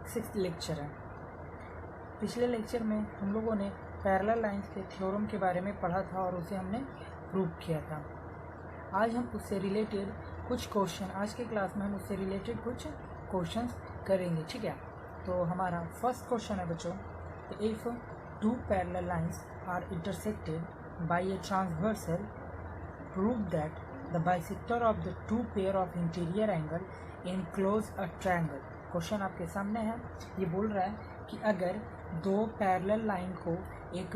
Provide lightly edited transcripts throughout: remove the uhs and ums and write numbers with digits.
Sixth lecture है। पिछले lecture में हम लोगों ने पैरेलल लाइंस के थ्योरम के बारे में पढ़ा था और उसे हमने प्रूव किया था। आज हम उससे रिलेटेड कुछ क्वेश्चन, आज के क्लास में हम उससे रिलेटेड कुछ क्वेश्चंस करेंगे, ठीक है। तो हमारा फर्स्ट क्वेश्चन है बच्चों, if two parallel lines are intersected by a transversal, prove that the bisector of the two pair of interior angle inclose a triangle. Question आपके सामने है। ये बोल रहा है कि अगर दो पैरेलल लाइन को एक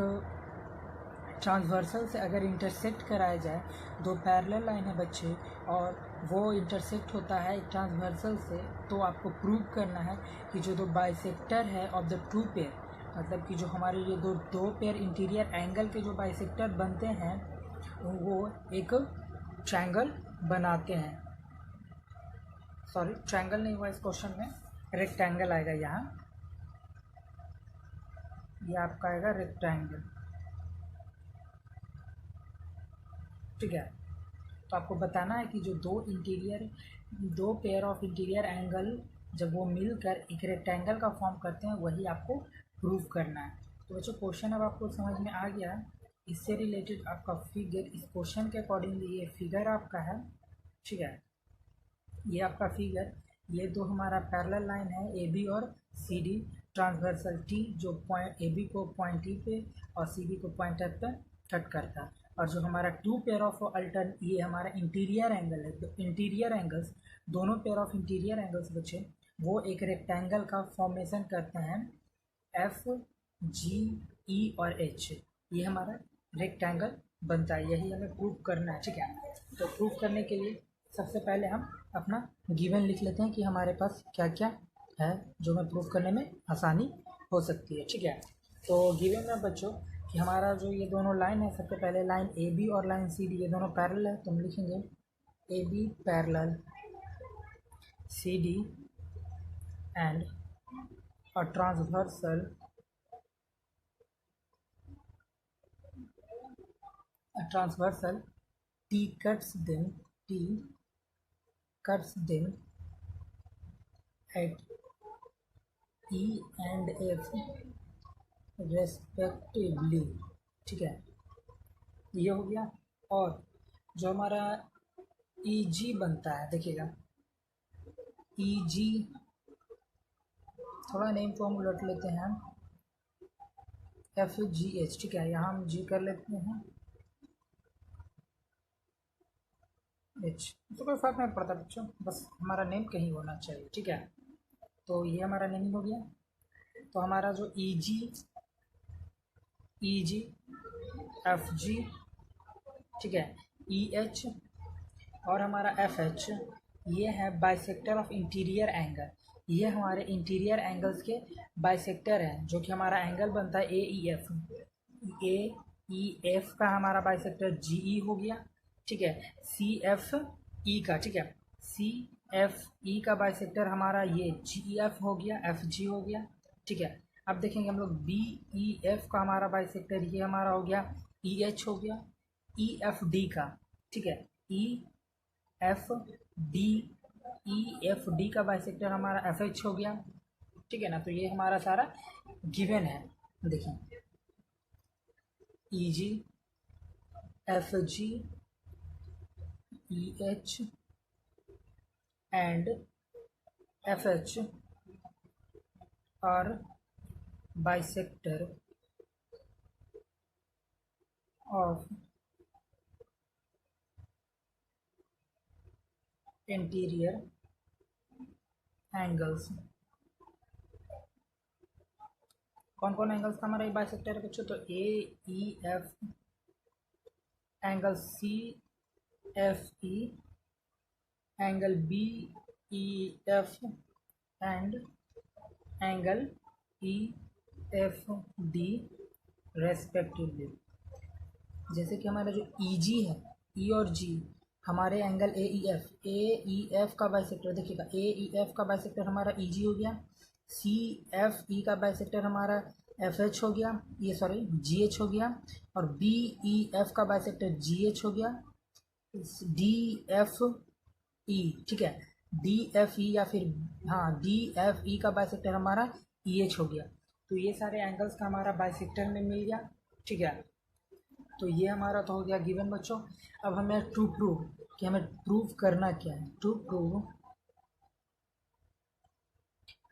ट्रांसवर्सल से अगर इंटरसेक्ट कराया जाए, दो पैरेलल लाइन है बच्चे और वो इंटरसेक्ट होता है एक ट्रांसवर्सल से, तो आपको प्रूव करना है कि जो दो बाइसेक्टर है ऑफ द टू पेयर, मतलब कि जो हमारे ये दो पेयर इंटीरियर एंगल के जो बाइसेक्टर बनते हैं वो एक ट्रायंगल बनाते हैं। सॉरी, ट्रायंगल नहीं हुआ इस क्वेश्चन में, रेक्टेंगल आएगा यहाँ, ये आपका आएगा रेक्टेंगल, ठीक है। तो आपको बताना है कि जो दो पेयर ऑफ इंटीरियर एंगल जब वो मिलकर एक रेक्टेंगल का फॉर्म करते हैं, वही आपको प्रूव करना है। तो बच्चों क्वेश्चन अब आपको समझ में आ गया। इससे रिलेटेड आपका फिगर, इस क्वेश्चन के अकॉर्डिंग ये फिगर आपका है, ठीक है। ये आपका फिगर, ये दो हमारा पैरेलल लाइन है ए बी और सी डी, ट्रांसवर्सल टी जो पॉइंट ए बी को पॉइंट टी पे और सी डी को पॉइंट एफ पे कट करता है, और जो हमारा टू पेयर ऑफ अल्टर्न, ये हमारा इंटीरियर एंगल है। तो इंटीरियर एंगल्स, दोनों पेयर ऑफ इंटीरियर एंगल्स बच्चे वो एक रेक्टेंगल का फॉर्मेशन करते हैं, एफ जी ई और एच, ये हमारा रेक्टेंगल बनता है। यही हमें प्रूव करना है, ठीक है। तो प्रूव करने के लिए सबसे पहले हम अपना गिवन लिख लेते हैं कि हमारे पास क्या क्या है जो हमें प्रूव करने में आसानी हो सकती है, ठीक है। तो गिवन में बच्चों कि हमारा जो ये दोनों लाइन है, सबसे पहले लाइन ए बी और लाइन सी डी, ये दोनों पैरेलल है, तो हम लिखेंगे A B parallel C D and a transversal T cuts them at E and F respectively, ठीक है। ये हो गया। और जो हमारा EG बनता है, देखिएगा EG, थोड़ा नेम फॉर्म उलट लेते हैं, FGH, ठीक है। यहाँ हम G कर लेते हैं H, तो कोई फर्क नहीं पड़ता बच्चों, बस हमारा नेम कहीं होना चाहिए, ठीक है। तो ये हमारा नेम हो गया। तो हमारा जो EG FG, ठीक है, EH और हमारा FH, ये है बाइसेक्टर ऑफ इंटीरियर एंगल। ये हमारे इंटीरियर एंगल्स के बाइसेक्टर हैं, जो कि हमारा एंगल बनता है AEF। AEF का हमारा बाइसेक्टर GE हो गया, ठीक है। CFE का, ठीक है, CFE का बाइसेक्टर हमारा ये GEF हो गया, FG हो गया, ठीक है। अब देखेंगे हम लोग BEF का हमारा बाइसेक्टर, ये हमारा हो गया EH हो गया, EFD का, ठीक है, EFD का बाइसेक्टर हमारा FH हो गया, ठीक है ना। तो ये हमारा सारा गिवन है। देखिए EG FG EH and FH are bisector of interior angles। कौन कौन एंगल्स का हमारा ये बाइसेक्टर है बच्चों? तो AEF angle CFE angle BEF and angle EFD respectively. जैसे कि हमारा जो EG है, E और G हमारे एंगल AEF का बाइसेक्टर, देखिएगा AEF का बाइसेक्टर हमारा EG हो गया, CFE का बाइसेक्टर हमारा FH हो गया, ये सॉरी GH हो गया, और BEF का बाइसेक्टर GH हो गया, DFE, ठीक है। DFE या फिर हाँ DFE का बाइसेक्टर हमारा EH हो गया। तो ये सारे एंगल्स का हमारा बाइसेक्टर में मिल गया, ठीक है। तो ये हमारा तो हो गया गिवन बच्चों। अब हमें टू प्रूव कि हमें प्रूव करना क्या है। टू प्रूव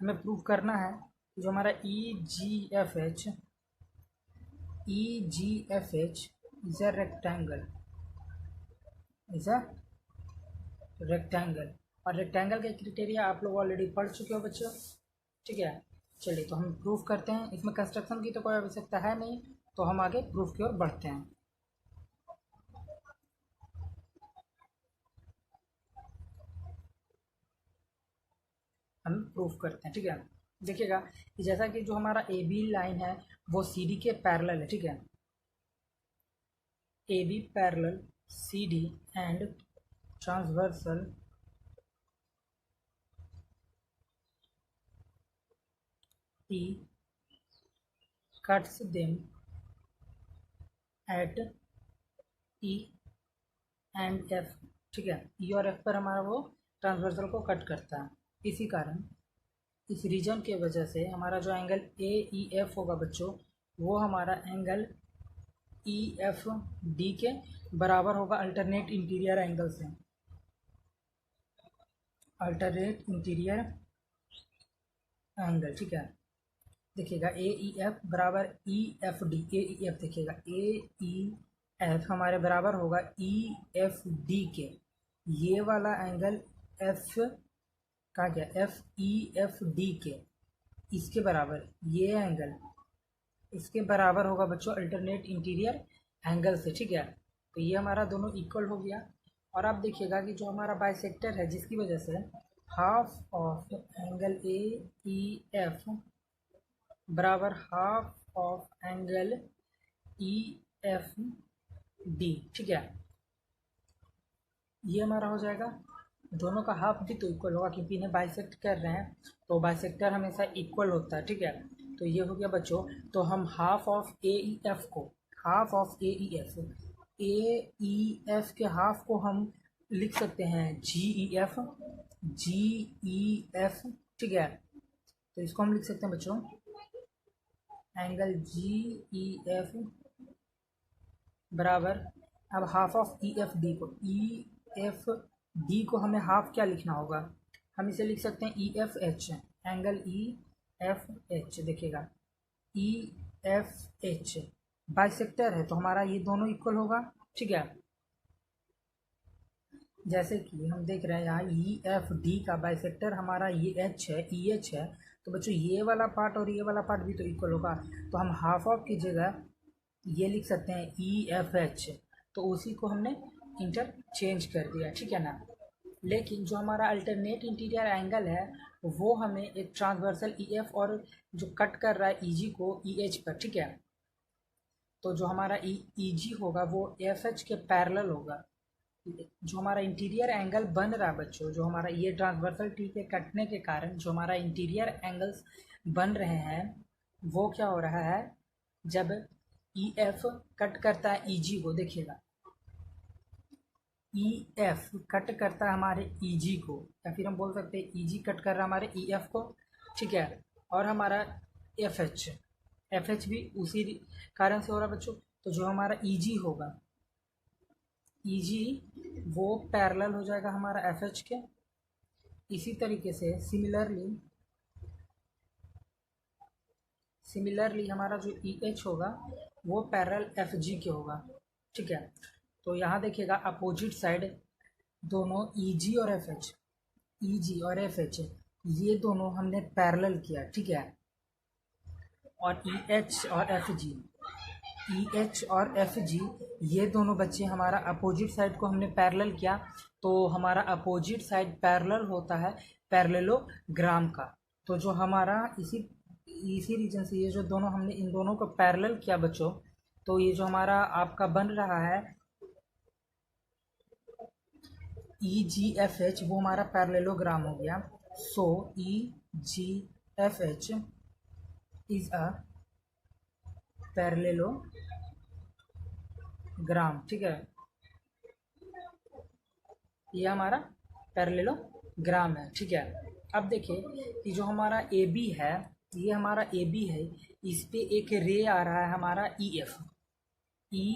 हमें प्रूव करना है जो हमारा EGFH इज अ रेक्टेंगल। और रेक्टेंगल के क्राइटेरिया आप लोग ऑलरेडी पढ़ चुके हो बच्चों, ठीक है। चलिए तो हम प्रूफ करते हैं। इसमें कंस्ट्रक्शन की तो कोई आवश्यकता है नहीं, तो हम आगे प्रूफ की ओर बढ़ते हैं। हम प्रूफ करते हैं, ठीक है। देखिएगा कि जैसा कि जो हमारा AB लाइन है वो CD के पैरेलल है, ठीक है। AB parallel CD and transversal T cuts them at E and F, ठीक है। E और F पर हमारा वो ट्रांसवर्सल को कट करता है। इसी कारण इस रीजन के वजह से हमारा जो एंगल AEF होगा बच्चों, वो हमारा एंगल EFD के बराबर होगा अल्टरनेट इंटीरियर एंगल से। अल्टरनेट इंटीरियर एंगल, ठीक है। देखिएगा AEF बराबर EFD। AEF देखिएगा AEF हमारे बराबर होगा EFD के। ये वाला एंगल F का क्या FEFD के इसके बराबर, ये एंगल इसके बराबर होगा बच्चों अल्टरनेट इंटीरियर एंगल से, ठीक है। तो ये हमारा दोनों इक्वल हो गया। और आप देखिएगा कि जो हमारा बाइसेक्टर है जिसकी वजह से हाफ ऑफ एंगल AEF बराबर हाफ ऑफ एंगल EFD, ठीक है। ये हमारा हो जाएगा, दोनों का हाफ भी तो इक्वल होगा क्योंकि इन्हें बाइसेक्ट कर रहे हैं, तो बाइसेक्टर हमेशा इक्वल होता है, ठीक है। तो ये हो गया बच्चों। तो हम हाफ ऑफ AEF को, हाफ ऑफ AEF के हाफ को हम लिख सकते हैं GEF, ठीक है। तो इसको हम लिख सकते हैं बच्चों एंगल GEF बराबर, अब हाफ ऑफ EFD को, EFD को हमें हाफ क्या लिखना होगा, हम इसे लिख सकते हैं EFH, एंगल EFH। देखिएगा EFH बाइसेक्टर है तो हमारा ये दोनों इक्वल होगा, ठीक है। जैसे कि हम देख रहे हैं यहाँ EFD का बाइसेक्टर हमारा ये H है, EH है। तो बच्चों ये वाला पार्ट और ये वाला पार्ट भी तो इक्वल होगा, तो हम हाफ ऑफ की जगह ये लिख सकते हैं EFH। तो उसी को हमने इंटरचेंज कर दिया, ठीक है ना। लेकिन जो हमारा अल्टरनेट इंटीरियर एंगल है वो हमें एक ट्रांसवर्सल EF और जो कट कर रहा है EG को EH पर, ठीक है। तो जो हमारा EG होगा वो FH के पैरेलल होगा। जो हमारा इंटीरियर एंगल बन रहा है बच्चों, जो हमारा ये ट्रांसवर्सल टी के कटने के कारण जो हमारा इंटीरियर एंगल्स बन रहे हैं वो क्या हो रहा है, जब EF कट करता है EG को, देखिएगा EF कट करता है हमारे EG को, या फिर हम बोल सकते हैं EG कट कर रहा है हमारे EF को, ठीक है। और हमारा FH भी उसी कारण से हो रहा है बच्चों। तो जो हमारा EG होगा, EG वो पैरेलल हो जाएगा हमारा FH के। इसी तरीके से सिमिलरली हमारा जो EH होगा वो पैरेलल FG के होगा, ठीक है। तो यहाँ देखिएगा अपोजिट साइड दोनों EG और FH ये दोनों हमने पैरेलल किया, ठीक है। और EH और FG ये दोनों बच्चे हमारा अपोजिट साइड को हमने पैरेलल किया, तो हमारा अपोजिट साइड पैरेलल होता है पैरेललोग्राम का। तो जो हमारा इसी रीजन से ये जो दोनों हमने इन दोनों को पैरेलल किया बच्चों, तो ये जो हमारा आपका बन रहा है EGFH वो हमारा पैरेललोग्राम हो गया। सो EGFH इज अ पैरेललोग्राम, ठीक है। ये हमारा पैरेललोग्राम ग्राम है, ठीक है। अब देखिए कि जो हमारा ए बी है, ये हमारा ए बी है, इस पे एक रे आ रहा है हमारा ई एफ। ई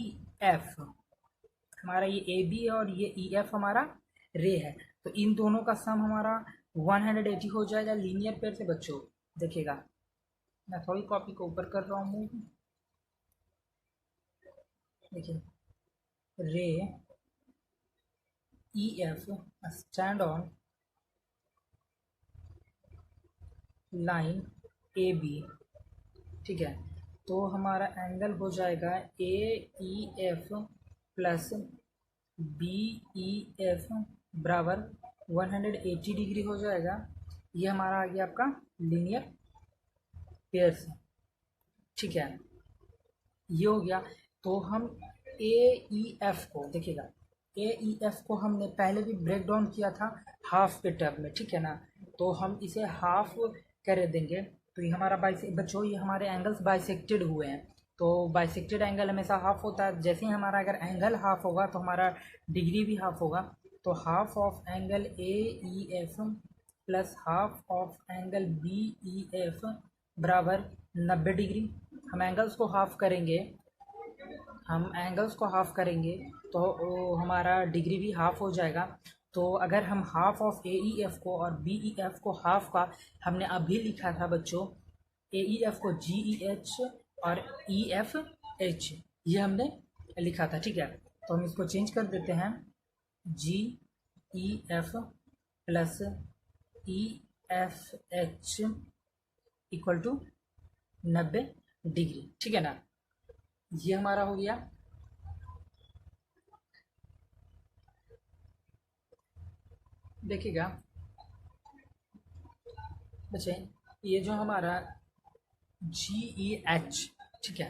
एफ हमारा ये ए बी है और ये ई एफ हमारा रे है। तो इन दोनों का सम हमारा 180 हो जाएगा लीनियर पेयर से बच्चों। देखिएगा मैं थोड़ी कॉपी को ऊपर कर रहा हूँ। देखिए ray E F stand on line A B, ठीक है। तो हमारा एंगल हो जाएगा A E F plus B E F बराबर 180 डिग्री हो जाएगा। ये हमारा आ गया आपका लीनियर पेयर से, ठीक है। ये हो गया। तो हम ए ई एफ को देखिएगा, ए ई एफ को हमने पहले भी ब्रेक डाउन किया था हाफ के टर्म में, ठीक है ना। तो हम इसे हाफ कर देंगे। तो ये हमारा बच्चों ये हमारे एंगल्स बाइसेक्टेड हुए हैं। तो बाइसेक्टेड एंगल हमेशा हाफ होता है। जैसे ही हमारा अगर एंगल हाफ होगा तो हमारा डिग्री भी हाफ होगा। तो half of angle A E F plus half of angle B E F बराबर 90 डिग्री। हम एंगल्स को हाफ करेंगे, तो हमारा डिग्री भी हाफ हो जाएगा। तो अगर हम half of A E F को और बी ई एफ को हाफ का हमने अभी लिखा था बच्चों, ए ई एफ को जी ई एच और ई एफ एच, ये हमने लिखा था, ठीक है। तो हम इसको चेंज कर देते हैं, G E F plus E F H equal to 90 degree, ठीक है ना। ये हमारा हो गया। देखिएगा बच्चे, ये जो हमारा जी ई एच, ठीक है,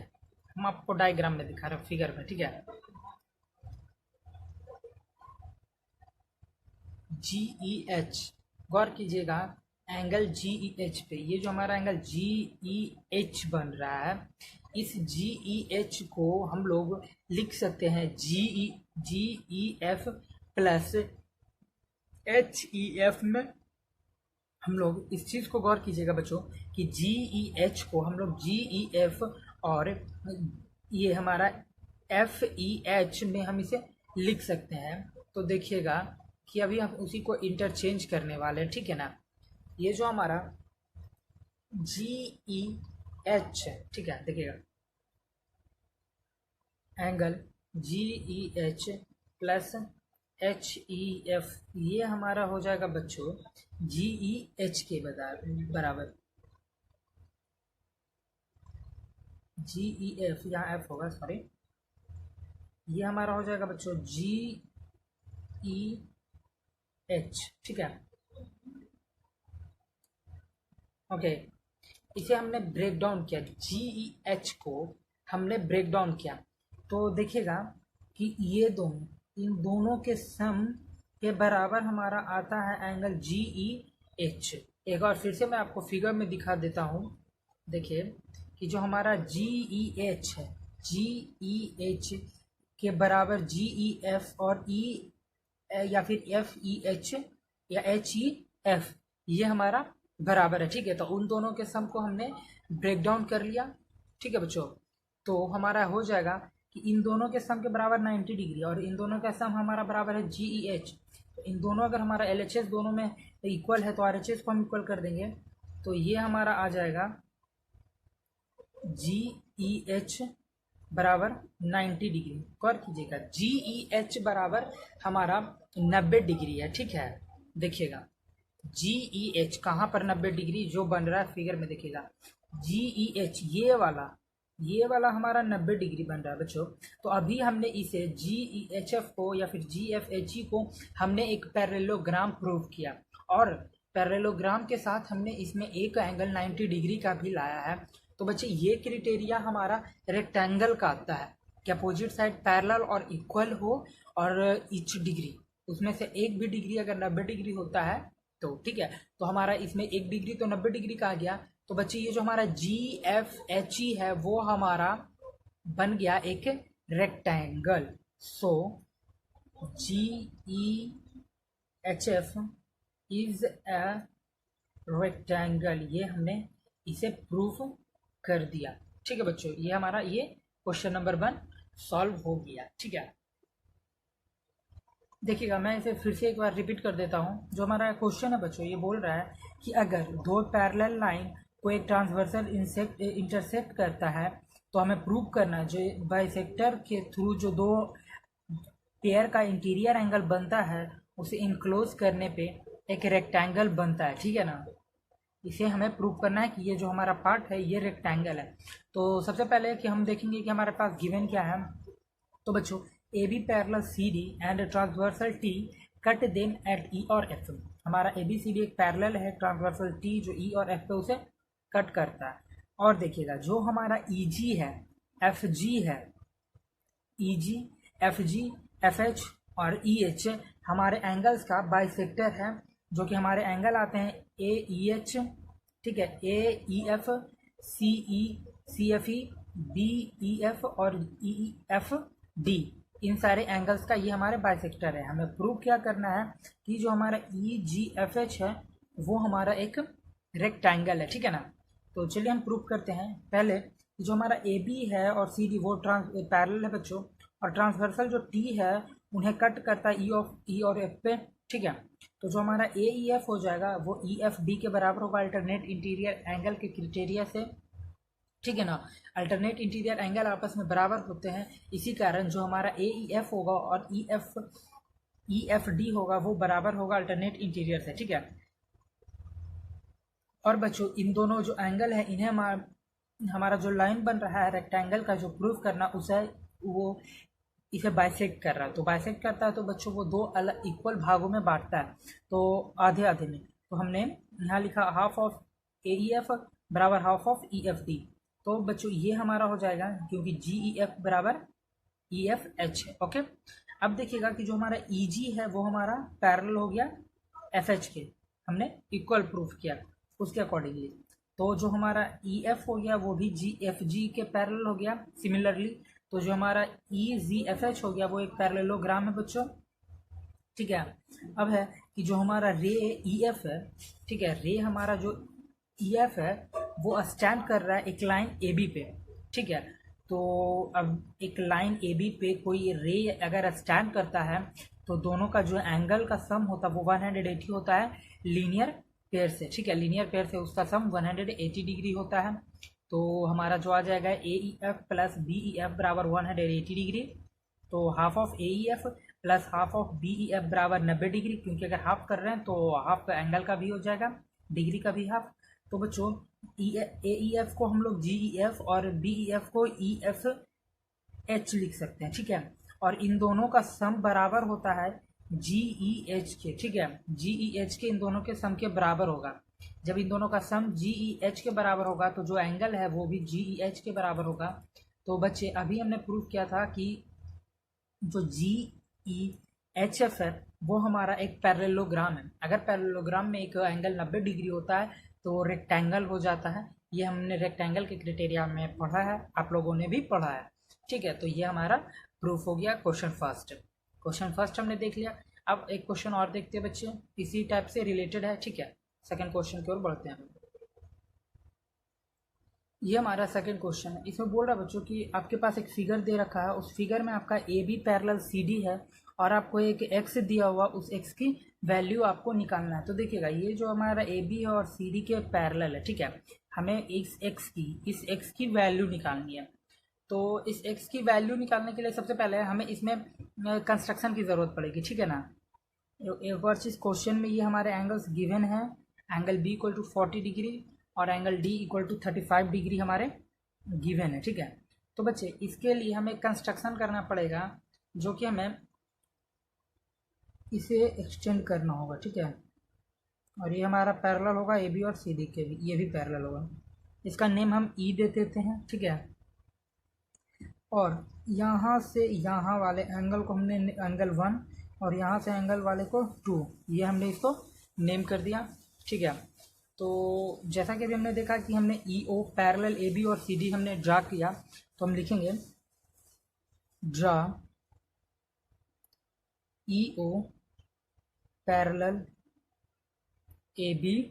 हम आपको डायग्राम में दिखा रहे हैं फिगर में, ठीक है। जी ई एच गौर कीजिएगा, एंगल जी ई एच पे ये जो हमारा एंगल जी ई एच बन रहा है, इस जी ई एच को हम लोग लिख सकते हैं G E F plus H E F में। हम लोग इस चीज़ को गौर कीजिएगा बच्चों कि जी ई एच को हम लोग जी ई एफ और ये हमारा एफ ई एच में हम इसे लिख सकते हैं। तो देखिएगा कि अभी हम उसी को इंटरचेंज करने वाले हैं, ठीक है ना। ये जो हमारा जी ई एच है, ठीक है, देखिएगा angle G E H plus H E F, ये हमारा हो जाएगा बच्चों जी ई एच के बराबर। जी ई एफ, यहाँ एफ होगा, सॉरी, ये हमारा हो जाएगा बच्चों जी ई एच, ठीक है। ओके, इसे हमने ब्रेक डाउन किया, जी ई एच को हमने ब्रेक डाउन किया। तो देखिएगा कि ये दोनों, इन दोनों के सम के बराबर हमारा आता है एंगल जी ई एच। एक बार फिर से मैं आपको फिगर में दिखा देता हूँ। देखिए कि जो हमारा जी ई एच है, जी ई एच के बराबर जी ई एफ और ई या फिर एफ ई एच या एच ई एफ, ये हमारा बराबर है, ठीक है। तो उन दोनों के सम को हमने ब्रेक डाउन कर लिया, ठीक है बच्चों। तो हमारा हो जाएगा कि इन दोनों के सम के बराबर 90 डिग्री और इन दोनों का सम हमारा बराबर है जी ई एच। तो इन दोनों अगर हमारा एल एच एस दोनों में इक्वल है तो आर एच एस को हम इक्वल कर देंगे। तो ये हमारा आ जाएगा जी ई एच बराबर 90 डिग्री। गौर कीजिएगा जी ई एच बराबर हमारा 90 डिग्री है, ठीक है। देखिएगा जी ई एच कहाँ पर 90 डिग्री जो बन रहा है फिगर में, देखिएगा जी ई एच ये वाला हमारा 90 डिग्री बन रहा है बच्चों। तो अभी हमने इसे जी ई एच एफ को या फिर जी एफ एच ई को हमने एक पैरेललोग्राम प्रूव किया और पैरेललोग्राम के साथ हमने इसमें एक एंगल 90 डिग्री का भी लाया है। तो बच्चे ये क्राइटेरिया हमारा रेक्टेंगल का आता है कि अपोजिट साइड पैरेलल और इक्वल हो और ईच डिग्री उसमें से एक भी डिग्री अगर 90 डिग्री होता है तो ठीक है। तो हमारा इसमें एक डिग्री तो 90 डिग्री का आ गया। तो बच्चे ये जो हमारा जी एफ एच ई है वो हमारा बन गया एक rectangle. So G E H F is a rectangle, ये हमने इसे प्रूफ कर दिया। ठीक है बच्चों, ये हमारा ये क्वेश्चन नंबर 1 सॉल्व हो गया। ठीक है, देखिएगा मैं इसे फिर से एक बार रिपीट कर देता हूँ। जो हमारा क्वेश्चन है बच्चों, ये बोल रहा है कि अगर दो पैरेलल लाइन को एक ट्रांसवर्सल इंटरसेक्ट करता है तो हमें प्रूव करना है जो बाइसेक्टर के थ्रू जो दो पेयर का इंटीरियर एंगल बनता है उसे इनक्लोज करने पे एक रेक्टेंगल बनता है। ठीक है ना, इसे हमें प्रूव करना है कि ये जो हमारा पार्ट है ये रेक्टेंगल है। तो सबसे पहले कि हम देखेंगे कि हमारे पास गिवन क्या है। तो बच्चों A B parallel C D and transversal T cut them at E और एफ। हमारा ए बी सी डी एक पैरेलल है, ट्रांसवर्सल टी जो ई और एफ पे उसे कट करता है। और देखिएगा जो हमारा ई जी है, एफ जी है, ई जी, एफ जी, एफ एच और ई एच हमारे एंगल्स का बाइसेक्टर है, जो कि हमारे एंगल आते हैं ए ई एच, ठीक है, A E F, C E, C F E, B E F और ई एफ डी। इन सारे एंगल्स का ये हमारे बाइसेक्टर है। हमें प्रूव क्या करना है कि जो हमारा ई जी एफ एच है वो हमारा एक रेक्टेंगल है। ठीक है ना, तो चलिए हम प्रूव करते हैं। पहले जो हमारा ए बी है और सी डी वो पैरेलल है बच्चों, और ट्रांसवर्सल जो टी है उन्हें कट करता है ई और एफ पे। ठीक है, तो जो हमारा ए ई एफ हो जाएगा वो ई एफ डी के बराबर होगा अल्टरनेट इंटीरियर एंगल के क्रिटेरिया से। ठीक है ना, अल्टरनेट इंटीरियर एंगल आपस में बराबर होते हैं, इसी कारण जो हमारा ए ई एफ होगा और ई एफ डी होगा वो बराबर होगा अल्टरनेट इंटीरियर से। ठीक है, और बच्चों इन दोनों जो एंगल है इन्हें हमारा जो लाइन बन रहा है रेक्टेंगल का जो प्रूफ करना उसे वो इसे बाइसेक्ट कर रहा है। तो बाइसेक्ट करता है तो बच्चों वो दो अलग इक्वल भागों में बांटता है, तो आधे आधे में। तो हमने यहाँ लिखा half of A E F बराबर half of E F D. तो बच्चों ये हमारा हो जाएगा क्योंकि जी ई एफ बराबर ई एफ एच है। ओके, अब देखिएगा कि जो हमारा ई जी है वो हमारा पैरेलल हो गया एफ एच के, हमने इक्वल प्रूफ किया उसके अकॉर्डिंगली। तो जो हमारा ई एफ हो गया वो भी जी एफ जी के पैरेलल हो गया सिमिलरली। तो जो हमारा ई जी एफ एच हो गया वो एक पैरेललोग्राम है बच्चों। ठीक है, अब है कि जो हमारा रे ई एफ है, ठीक है, रे हमारा जो ई एफ है वो स्टैंड कर रहा है एक लाइन ए बी पे। ठीक है, तो अब एक लाइन ए बी पे कोई रे अगर स्टैंड करता है तो दोनों का जो एंगल का सम होता है वो 180 होता है लीनियर पेयर से। ठीक है, लीनियर पेयर से उसका सम 180 डिग्री होता है। तो हमारा जो आ जाएगा A E F plus B E F बराबर 180 डिग्री। तो half of A E F plus half of B E F बराबर 90 डिग्री, क्योंकि अगर हाफ कर रहे हैं तो हाफ का एंगल का भी हो जाएगा, डिग्री का भी हाफ। तो बच्चों ए ई एफ को हम लोग जी ई एफ और बी ई एफ को ई एफ एच लिख सकते हैं। ठीक है, और इन दोनों का सम बराबर होता है जी ई एच के। ठीक है, जी ई एच के इन दोनों के सम के बराबर होगा। जब इन दोनों का सम जी ई एच के बराबर होगा तो जो एंगल है वो भी जी ई एच के बराबर होगा। तो बच्चे अभी हमने प्रूव किया था कि जो जी ई एच एफ है वो हमारा एक पैरेललोग्राम है। अगर पैरेललोग्राम में एक एंगल 90 डिग्री होता है तो रेक्टेंगल हो जाता है। ये हमने रेक्टेंगल के क्राइटेरिया में पढ़ा है, आप लोगों ने भी पढ़ा है। ठीक है, तो ये हमारा प्रूफ हो गया क्वेश्चन फर्स्ट। क्वेश्चन फर्स्ट हमने देख लिया। अब एक क्वेश्चन और देखते हैं बच्चे, इसी टाइप से रिलेटेड है। ठीक है, सेकंड क्वेश्चन की ओर बढ़ते हैं। ये हमारा सेकंड क्वेश्चन है। इसमें बोल रहा है बच्चों कि आपके पास एक फिगर दे रखा है, उस फिगर में आपका A B parallel C D है और आपको एक एक्स दिया हुआ, उस एक्स की वैल्यू आपको निकालना है। तो देखिएगा ये जो हमारा ए बी है और सी डी के पैरेलल है, ठीक है, हमें इस एक्स की वैल्यू निकालनी है। तो इस एक्स की वैल्यू निकालने के लिए सबसे पहले हमें इसमें कंस्ट्रक्शन की ज़रूरत पड़ेगी। ठीक है ना, एक और चीज़, क्वेश्चन में ये हमारे एंगल्स गिवन है, angle B equal to 40 degree और angle D equal to 35 degree हमारे गिवन है। ठीक है, तो बच्चे इसके लिए हमें कंस्ट्रक्शन करना पड़ेगा, जो कि हमें इसे एक्सटेंड करना होगा। ठीक है, और ये हमारा पैरेलल होगा ए बी और सी डी के भी, ये भी पैरेलल होगा। इसका नेम हम ई दे देते हैं। ठीक है, और यहाँ से यहाँ वाले एंगल को हमने एंगल 1 और यहाँ से एंगल वाले को 2, ये हमने इसको नेम कर दिया। ठीक है, तो जैसा कि अभी हमने देखा कि हमने ई ओ पैरेलल ए बी और सी डी हमने ड्रा किया, तो हम लिखेंगे draw E O parallel A B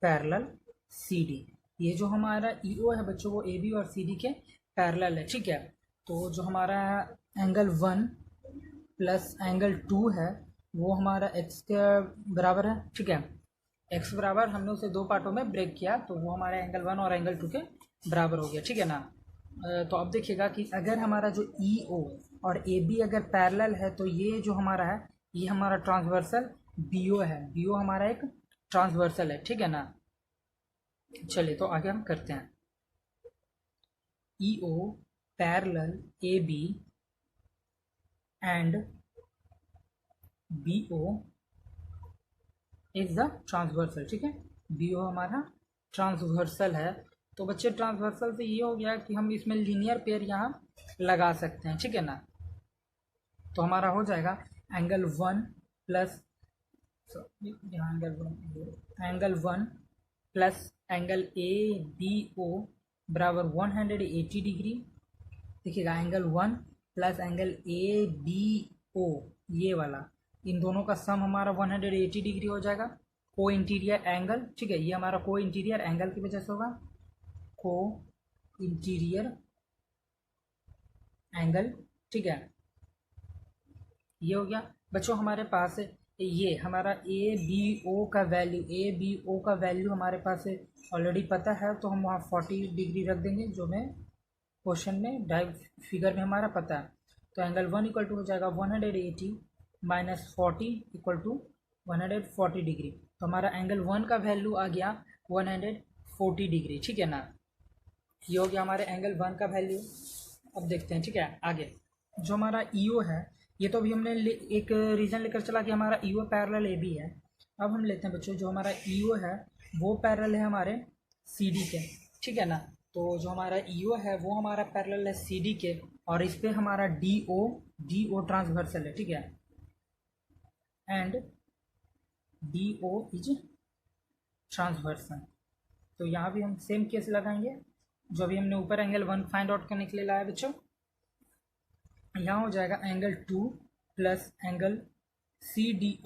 parallel C D. ये जो हमारा ई ओ है बच्चों वो ए बी और सी डी के पैरेलल है, ठीक है। तो जो हमारा एंगल 1 प्लस एंगल 2 है वो हमारा एक्स के बराबर है, ठीक है। एक्स बराबर हमने उसे दो पार्टों में ब्रेक किया तो वो हमारा एंगल 1 और एंगल 2 के बराबर हो गया, ठीक है ना। तो अब देखिएगा कि अगर हमारा जो ई ओ और ए बी अगर पैरेलल है तो ये जो हमारा है ये हमारा ट्रांसवर्सल बी ओ है। बी ओ हमारा एक ट्रांसवर्सल है, ठीक है ना। चलिए तो आगे हम करते हैं। E O parallel A B and B O is the transversal, ठीक है। बी ओ हमारा ट्रांसवर्सल है। तो बच्चे ट्रांसवर्सल से ये हो गया कि हम इसमें लीनियर पेयर यहाँ लगा सकते हैं, ठीक है ना। तो हमारा हो जाएगा angle 1 plus angle 1 plus angle A B O बराबर 180 डिग्री। देखिएगा angle 1 plus angle A B O ये वाला, इन दोनों का सम हमारा 180 डिग्री हो जाएगा। को इंटीरियर एंगल, ठीक है, ये हमारा को इंटीरियर एंगल की वजह से होगा, को इंटीरियर एंगल, ठीक है। ये हो गया बच्चों हमारे पास ये हमारा ए बी ओ का वैल्यू, ए बी ओ का वैल्यू हमारे पास ऑलरेडी पता है तो हम वहाँ 40 डिग्री रख देंगे जो हमें क्वेश्चन में डाइव फिगर में हमारा पता है। तो एंगल 1 इक्वल टू हो जाएगा 180 माइनस 40 इक्वल टू 140 डिग्री। तो हमारा एंगल 1 का वैल्यू आ गया 140 डिग्री, ठीक है ना। ये हो गया हमारे एंगल 1 का वैल्यू। अब देखते हैं, ठीक है, आगे जो हमारा ई ओ है ये तो अभी हमने एक रीजन लेकर चला कि हमारा ई ओ पैरेलल ए बी है। अब हम लेते हैं बच्चों जो हमारा ई ओ है वो पैरेलल है हमारे सी डी के, ठीक है ना। तो जो हमारा ई ओ है वो हमारा पैरेलल है सी डी के और इस पर हमारा डी ओ ट्रांसवर्सल है, ठीक है। And D O is transversal. तो यहाँ भी हम सेम केस लगाएंगे जो अभी हमने ऊपर एंगल 1 फाइंड आउट करने के लिए लाया बच्चों। यहाँ हो जाएगा angle 2 plus angle C D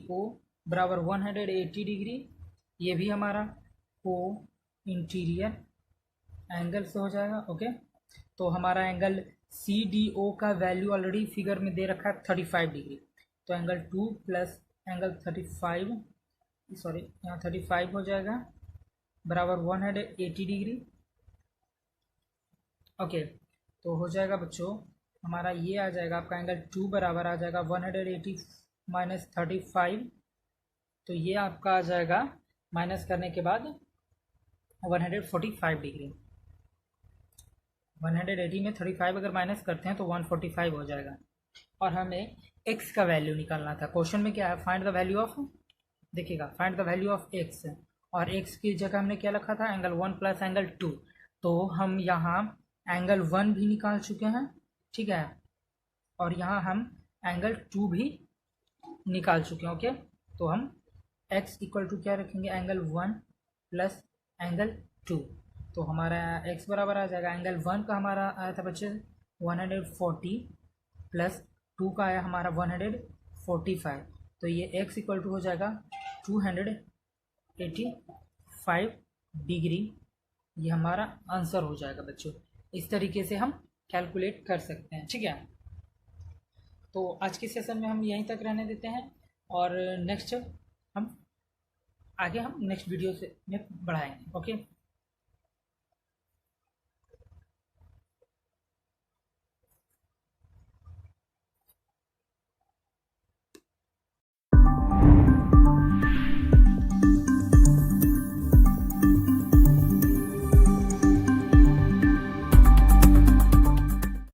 O बराबर 180 डिग्री। ये भी हमारा को इंटीरियर एंगल से हो जाएगा, ओके। तो हमारा एंगल सी डी ओ का वैल्यू ऑलरेडी फिगर में दे रखा है 35 डिग्री। तो एंगल 2 प्लस एंगल 35, सॉरी यहाँ 35 हो जाएगा बराबर 180 डिग्री, ओके। तो हो जाएगा बच्चों हमारा ये आ जाएगा आपका एंगल 2 बराबर आ जाएगा 180 माइनस 35। तो ये आपका आ जाएगा माइनस करने के बाद 145 डिग्री। 180 में 35 अगर माइनस करते हैं तो 145 हो जाएगा। और हमें x का वैल्यू निकालना था। क्वेश्चन में क्या है, फाइंड द वैल्यू ऑफ, देखिएगा find the value of x, और x की जगह हमने क्या रखा था एंगल 1 प्लस एंगल 2। तो हम यहाँ एंगल 1 भी निकाल चुके हैं, ठीक है, और यहाँ हम एंगल 2 भी निकाल चुके हैं, ओके। तो हम x इक्वल टू क्या रखेंगे एंगल 1 प्लस एंगल 2। तो हमारा x बराबर आ जाएगा एंगल 1 का हमारा आया था बच्चे 140 प्लस 2 का आया हमारा 145। तो ये x इक्वल टू हो जाएगा 285 डिग्री। ये हमारा आंसर हो जाएगा बच्चों। इस तरीके से हम कैलकुलेट कर सकते हैं, ठीक है। तो आज के सेशन में हम यहीं तक रहने देते हैं और नेक्स्ट हम नेक्स्ट वीडियो से में बढ़ाएंगे, ओके।